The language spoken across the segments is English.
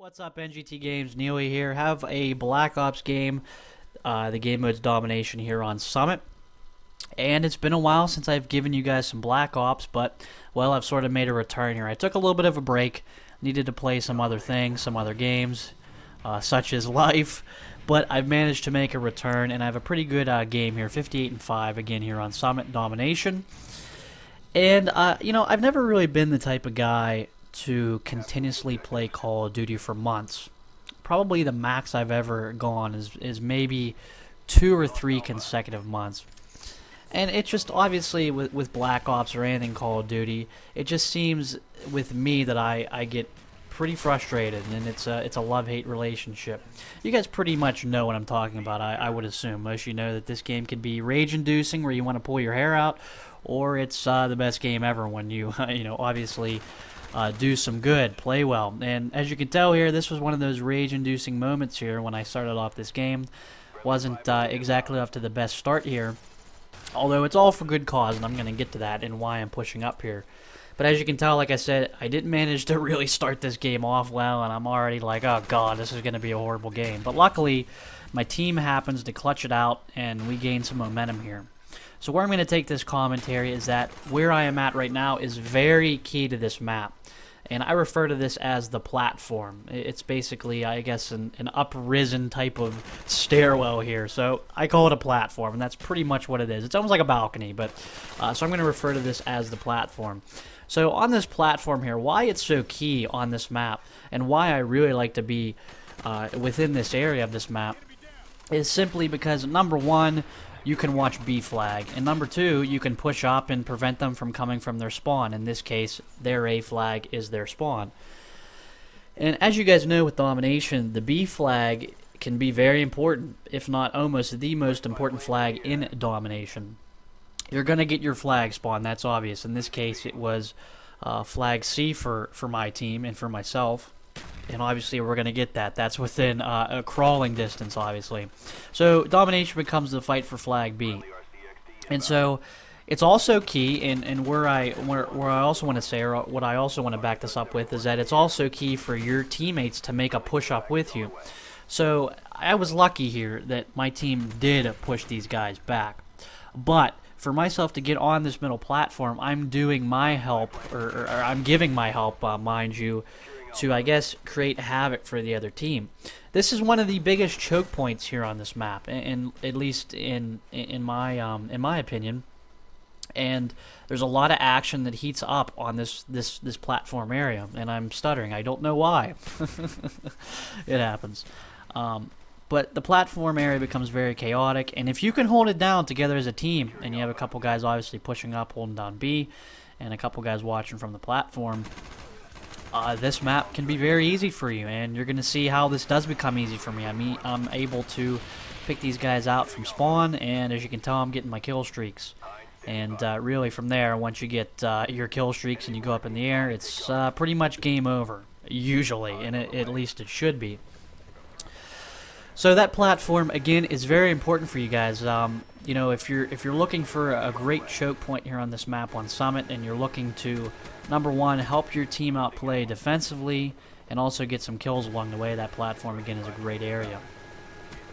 What's up, NGTGames? Neely here. Have a Black Ops game. The game mode's Domination here on Summit. And it's been a while since I've given you guys some Black Ops, but, well, I've sort of made a return here. I took a little bit of a break. Needed to play some other things, some other games, such as life. But I've managed to make a return, and I have a pretty good game here, 58-5, again here on Summit Domination. And, I've never really been the type of guy to continuously play Call of Duty for months. Probably the max I've ever gone is maybe 2 or 3 consecutive months. And it just, obviously, with Black Ops or anything Call of Duty, it just seems with me that I get pretty frustrated, and it's a love-hate relationship. You guys pretty much know what I'm talking about, I would assume. Most of you know that this game can be rage-inducing, where you want to pull your hair out, or it's the best game ever when you, obviously do some good, play well. And as you can tell here, this was one of those rage-inducing moments here when I started off this game. Wasn't exactly off to the best start here, although it's all for good cause, and I'm going to get to that and why I'm pushing up here. But as you can tell, like I said, I didn't manage to really start this game off well, and I'm already like, oh god, this is going to be a horrible game. But luckily, my team happens to clutch it out, and we gain some momentum here. So where I'm going to take this commentary is that where I am at right now is very key to this map. And I refer to this as the platform. It's basically, I guess, an uprisen type of stairwell here. So I call it a platform, and that's pretty much what it is. It's almost like a balcony, but so I'm going to refer to this as the platform. So on this platform here, why it's so key on this map, and why I really like to be within this area of this map, is simply because, number one, you can watch B flag, and number two, you can push up and prevent them from coming from their spawn. In this case, their A flag is their spawn. And as you guys know with Domination, the B flag can be very important, if not almost the most important flag in Domination. You're going to get your flag spawn, that's obvious. In this case, it was flag C for my team and for myself. And obviously we're going to get that. That's within a crawling distance, obviously. So Domination becomes the fight for flag B. And so it's also key, and where I also want to say, or what I also want to back this up with, is that it's also key for your teammates to make a push-up with you. So I was lucky here that my team did push these guys back. But for myself to get on this middle platform, I'm doing my help, or I'm giving my help, mind you, to, I guess, create havoc for the other team. This is one of the biggest choke points here on this map, and at least in my opinion. And there's a lot of action that heats up on this platform area, and I'm stuttering. I don't know why. It happens. But the platform area becomes very chaotic, and if you can hold it down together as a team, and you have a couple guys obviously pushing up, holding down B, and a couple guys watching from the platform, this map can be very easy for you, and you're going to see how this does become easy for me. I'm able to pick these guys out from spawn, and as you can tell, I'm getting my kill streaks. And really from there, once you get your kill streaks and you go up in the air, it's pretty much game over, usually, and at least it should be. So that platform, again, is very important for you guys. If you're looking for a great choke point here on this map on Summit, and you're looking to, number one, help your team out play defensively, and also get some kills along the way, that platform, again, is a great area.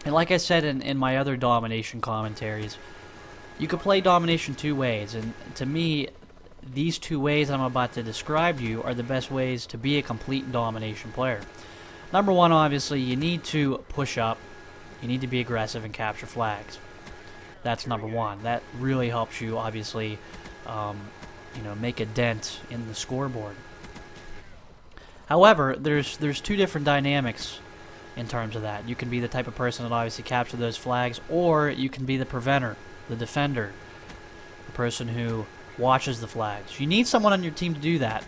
And like I said in my other Domination commentaries, you could play Domination 2 ways, and to me, these 2 ways I'm about to describe to you are the best ways to be a complete Domination player. Number one, obviously, you need to push up, you need to be aggressive and capture flags. That's number one. That really helps you, obviously, make a dent in the scoreboard. However, there's 2 different dynamics in terms of that. You can be the type of person that obviously capture those flags, or you can be the preventer, the defender, the person who watches the flags. You need someone on your team to do that.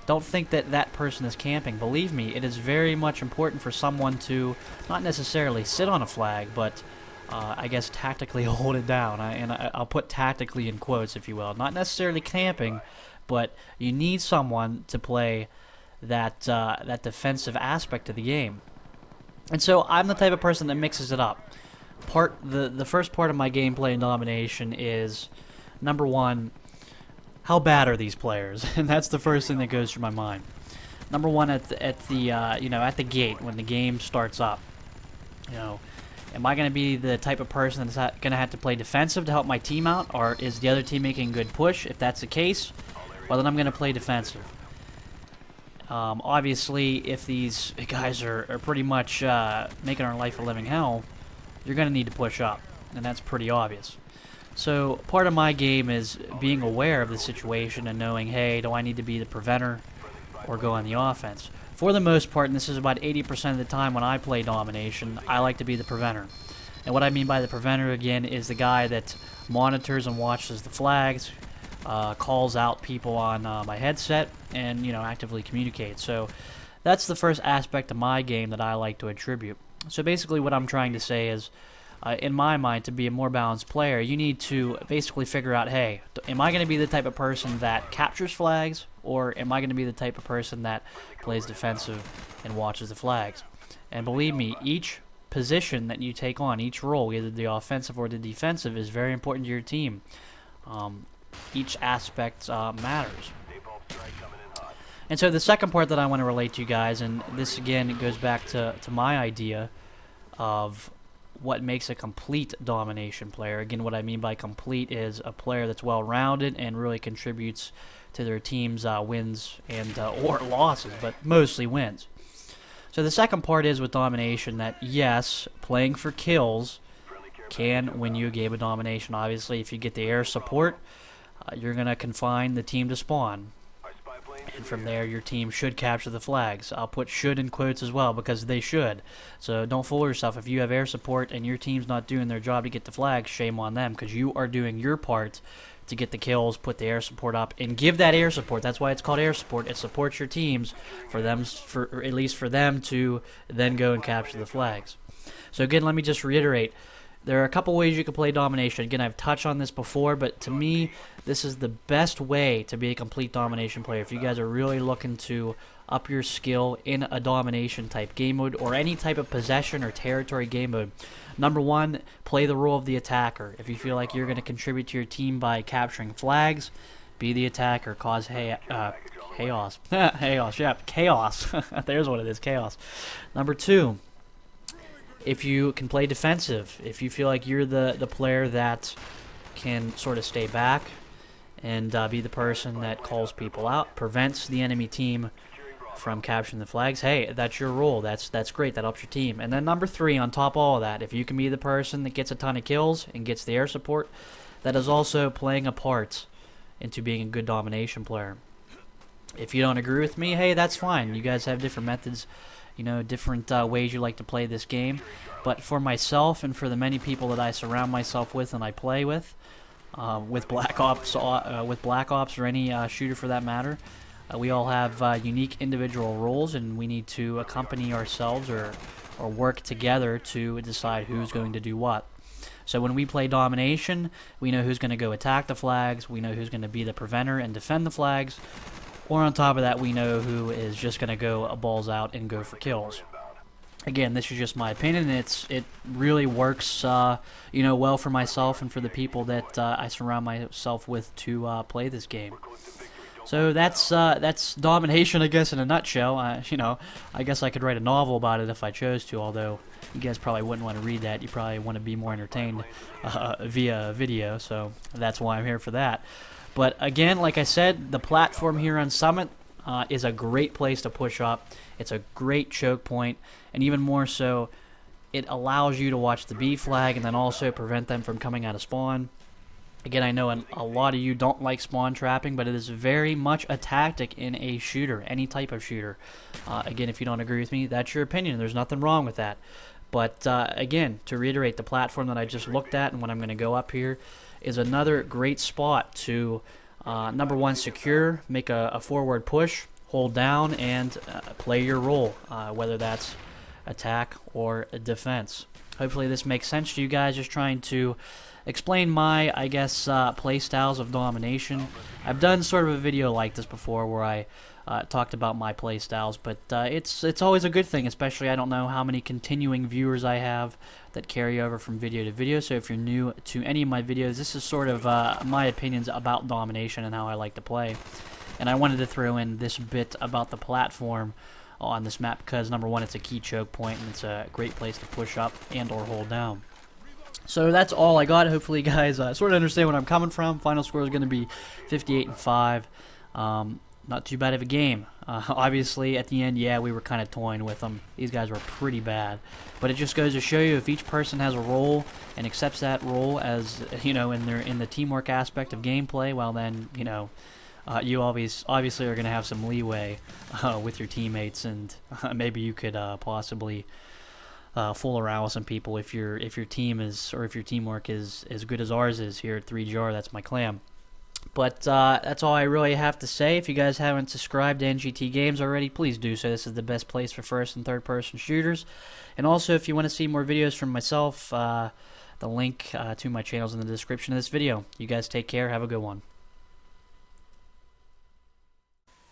Don't think that that person is camping. Believe me, it is very much important for someone to not necessarily sit on a flag, but I guess tactically hold it down. I'll put tactically in quotes, if you will. Not necessarily camping, but you need someone to play that defensive aspect of the game. And so I'm the type of person that mixes it up. The first part of my gameplay in Domination is, number one, how bad are these players? And that's the first thing that goes through my mind. Number one, at the you know, at the gate when the game starts up, you know, am I going to be the type of person that's going to have to play defensive to help my team out, or is the other team making a good push? If that's the case, well, then I'm going to play defensive. Obviously, if these guys are pretty much making our life a living hell, you're going to need to push up, and that's pretty obvious. So part of my game is being aware of the situation and knowing, hey, do I need to be the preventer or go on the offense? For the most part, and this is about 80% of the time when I play Domination, I like to be the preventer. And what I mean by the preventer, again, is the guy that monitors and watches the flags, calls out people on my headset, and, you know, actively communicates. So that's the first aspect of my game that I like to attribute. So basically what I'm trying to say is, in my mind, to be a more balanced player, you need to basically figure out, hey, am I going to be the type of person that captures flags, or am I going to be the type of person that plays defensive and watches the flags? And believe me, each position that you take on, each role, either the offensive or the defensive, is very important to your team. Each aspect matters. And so the second part that I want to relate to you guys, and this again goes back to my idea of what makes a complete Domination player. Again, what I mean by complete is a player that's well-rounded and really contributes to their team's wins and or losses, but mostly wins. So the second part is with Domination that, yes, playing for kills can win you a game of Domination. Obviously, if you get the air support, you're going to confine the team to spawn. And from there, your team should capture the flags. I'll put should in quotes as well, because they should. So don't fool yourself. If you have air support and your team's not doing their job to get the flags, shame on them, because you are doing your part to get the kills, put the air support up, and give that air support. That's why it's called air support. It supports your teams for them, or at least for them to then go and capture the flags. So again, let me just reiterate. There are a couple ways you can play Domination. Again, I've touched on this before, but to me, this is the best way to be a complete Domination player. If you guys are really looking to up your skill in a Domination type game mode or any type of possession or territory game mode, number one, play the role of the attacker. If you feel like you're going to contribute to your team by capturing flags, be the attacker, cause chaos. Chaos, yeah, chaos. There's what it is, chaos. Number two, if you can play defensive, if you feel like you're the player that can sort of stay back and be the person that calls people out, prevents the enemy team from capturing the flags, hey, that's your role. That's great. That helps your team. And then number three, on top of all of that, if you can be the person that gets a ton of kills and gets the air support, that is also playing a part into being a good Domination player. If you don't agree with me, hey, that's fine. You guys have different methods, you know, different ways you like to play this game. But for myself and for the many people that I surround myself with and I play with Black Ops or any shooter for that matter, we all have unique individual roles, and we need to accompany ourselves or work together to decide who's going to do what. So when we play Domination, we know who's going to go attack the flags, we know who's going to be the preventer and defend the flags, or on top of that, we know who is just going to go balls out and go for kills. Again, this is just my opinion. It really works, you know, well for myself and for the people that I surround myself with to play this game. So that's Domination, I guess, in a nutshell. You know, I guess I could write a novel about it if I chose to, although you guys probably wouldn't want to read that. You probably want to be more entertained via video, so that's why I'm here for that. But again, like I said, the platform here on Summit is a great place to push up. It's a great choke point, and even more so, it allows you to watch the B flag and then also prevent them from coming out of spawn. Again, I know a lot of you don't like spawn trapping, but it is very much a tactic in a shooter, any type of shooter. Again, if you don't agree with me, that's your opinion. There's nothing wrong with that. But again, to reiterate, the platform that I just looked at and what I'm going to go up here is another great spot to, number one, secure, make a forward push, hold down, and play your role, whether that's attack or defense. Hopefully this makes sense to you guys. Just trying to explain my, I guess, play styles of Domination. I've done sort of a video like this before where I talked about my play styles, but it's always a good thing, especially I don't know how many continuing viewers I have that carry over from video to video. So if you're new to any of my videos, this is sort of my opinions about Domination and how I like to play. And I wanted to throw in this bit about the platform on this map because, number one, it's a key choke point and it's a great place to push up and or hold down. So that's all I got. Hopefully you guys sort of understand where I'm coming from. Final score is going to be 58-5. Not too bad of a game. Obviously, at the end, yeah, we were kind of toying with them. These guys were pretty bad. But it just goes to show you, if each person has a role and accepts that role as, in the teamwork aspect of gameplay, well then, you obviously are going to have some leeway with your teammates, and maybe you could possibly fool around with some people if your team is, or if your teamwork is as good as ours is here at 3GR. That's my clan. But that's all I really have to say. If you guys haven't subscribed to NGTGames already, please do so. This is the best place for first and third person shooters. And also, if you want to see more videos from myself, the link to my channel is in the description of this video. You guys take care. Have a good one.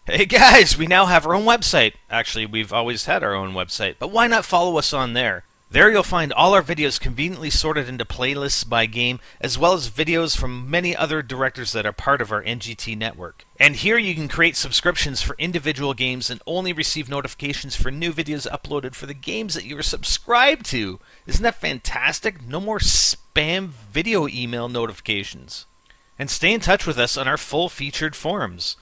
Hey guys, we now have our own website. Actually, we've always had our own website, but why not follow us on there? There you'll find all our videos conveniently sorted into playlists by game, as well as videos from many other directors that are part of our NGT network. And here you can create subscriptions for individual games and only receive notifications for new videos uploaded for the games that you are subscribed to. Isn't that fantastic? No more spam video email notifications. And stay in touch with us on our full featured forums.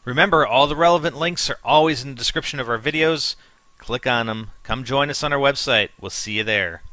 Remember, all the relevant links are always in the description of our videos. Click on them. Come join us on our website. We'll see you there.